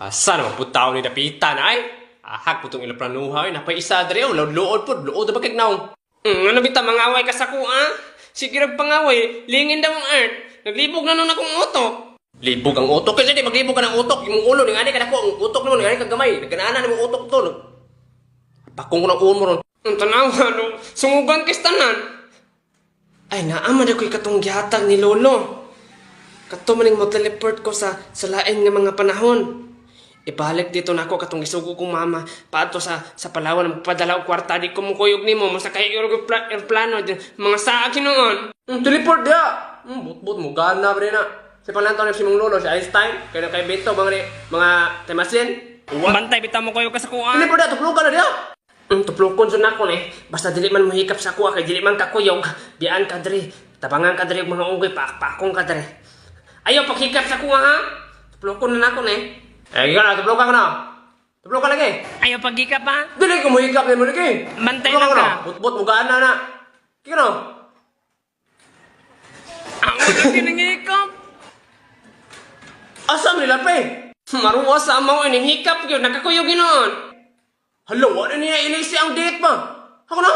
Asa naman po tao ni Dapitan ay? Ahak po itong ilaplanuha ay napay isa dali o luod po, luod na bakit naong. Ano bita, mangaway ka sa kuha? Sige pangaway, lingin daw ang art. Naglibog na nun akong utok. Libog ang utok? Kasi di maglibog ka ng utok. Yung ulo, nga ka na ko, ang utok naman, nga ka gamay. Nagkanaanan ng utok to. Pakong ko ng ulo mo ron. Ang tanawa, no? Sungugan kistanan. Ay, naaman ako'y katong gihatag ni Lolo. Kato maning mo teleport ko sa lain nga mga panahon. Ibalik dito na ako katong isugo kong mama paadto sa Palawan magpadala og kwarta di ko mo kuyog nimo masa kay aeroplano mga saa kinoon. Teleport dia. But mo gana bre na. Si palantaw ni si mong lolo si Einstein kay Beto mga temasin. Bantay bitaw mo kuyog ka sa kuha. Teleport dia tuplukan na dia. Tuplukon sa nako ni. Basta dili man mohikap sa kuha kay dili man ka kuyog. Dian ka dre. Tabangan ka dre og mga unggoy pakpakong ka dre. Ayaw paghikap sa kuha ha. Tuplukon na nako ni. Ikaw na, tublok ka na. Tublok ka lagi. Ayaw pag-hikap ha? Dili ko mo hikap mo lagi. Bantay lang ka. Butbut mo gaan na. Kaya na. Ang lagi nang hikap. Asam nila pa eh. Maruwa sa amaw ining hikap yun. Nagkakuyog ginoon. Hala, wala niya inisi ang date ba? Ako na.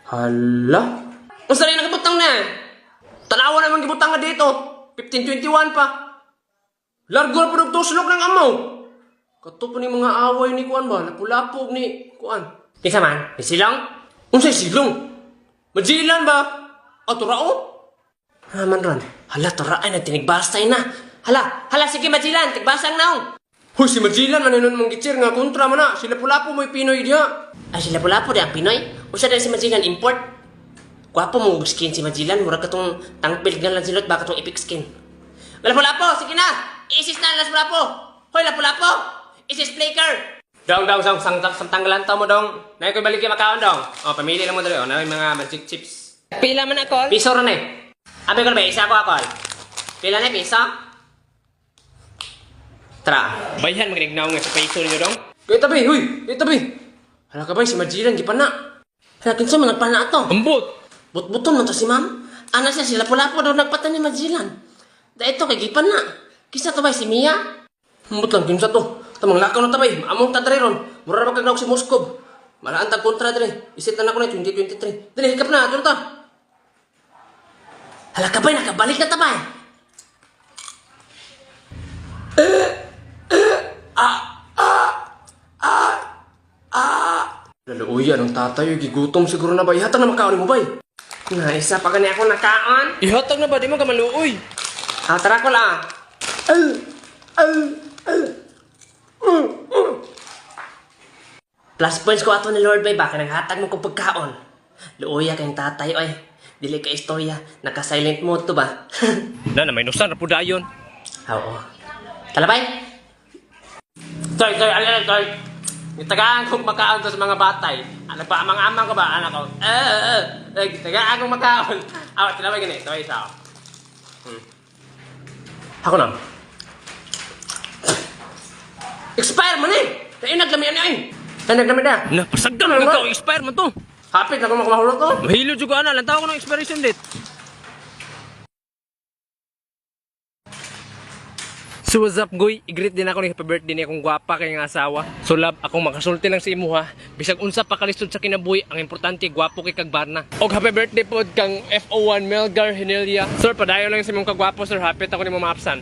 Hala. Ang sarili nakibutang na eh. Tanawa naman gibutang nga dito. 1521 pa. Largol pa nagtuslok ng amaw. Kato pa ni mga away ni Kuan ba? Napulapog ni Kuan. Kisa man? Ni Silong? Unsay Silong? Majilan ba? O turao? Man ron. Hala, turaan na tinigbastay na. Hala, sige Majilan, tigbasang naong. Hoy, si Majilan maninon mong gitsir nga kontra man na. Sila pulapo mo'y Pinoy diya. Ay, sila pulapo diya, Pinoy? Usa na si Majilan import? Gwapo mong skin si Majilan. Mura katong tangpil nga lang silot, baka katong epic skin. Lapu-lapo, sige na! Isis na, lapu-lapo! Hoy, lapu-lapo! Isis flaker! Dong, tanggalan to mo, dong. Naya ko'y balik yung makaon, dong. O, pamili lang mo dali, o. Naya mga magic chips. Pila man ako? Piso ron eh. Abi ko na ba, isa ako. Pila na, piso? Tara. Bayan, magnignaw nga sa piso niyo, dong. Kaya tabi, huy! Kaya tabi! Hala ka ba, si Majilan, di pa na. Hala, kinsa man nagpana ato. Ambot! But-buton man to si ma'am. Ana siya, si lapu-lapo daw nagpatan ni Majilan. Da ito, kay gipan na. Kisa to ba, si Mia? Ambot lang, kinsa to. Tamang lakaw na tabay, among tadre ron. Mura na magkagnaw si Moskov. Malaan tag kontra dre. Isit na ako na 2023. Dali, hikap na, doon to. Hala ka ba, nakabalik na tabay. Laluuyan ang tatayo, gigutom siguro na ba? Ihatag na makaon mo ba? Nga, isa pa gani ako nakaon. Ihatag na ba? Di mo ka maluoy. Tara ko lang. Plus points ko ato ni Lord Bay, baka naghatag mo kong pagkaon. Luoya kayong tatay, oy. Dili ka istorya, naka-silent mode to ba? Na may nusan, rapo dayon. Oo. Talabay? Toy, tagaan kong makaon to sa mga batay. Nagpaamang-amang ko ba, anak ko? Tagaan kong makaon. Talabay ganit, taway isa ako. Ako na. Expire man eh! Kaya naglamian niya eh! Kaya naglamian niya! Napasagdan na ito, expire man to. Hapit na kung makamahulot to. Mahilo juga na, lantaw ko ng expiration date. So what's up, goy? I-greet din ako ni happy birthday ni akong gwapa kay nga asawa. So love, akong makasulti lang sa imo ha. Bisag unsa pa kalistod sa kinabuhi, ang importante gwapo kay kagbarna. Og happy birthday pod kang FO1 Melgar Henelia. Sir, padayon lang sa imong kagwapo, sir. Hapit ako ni mo maapsan.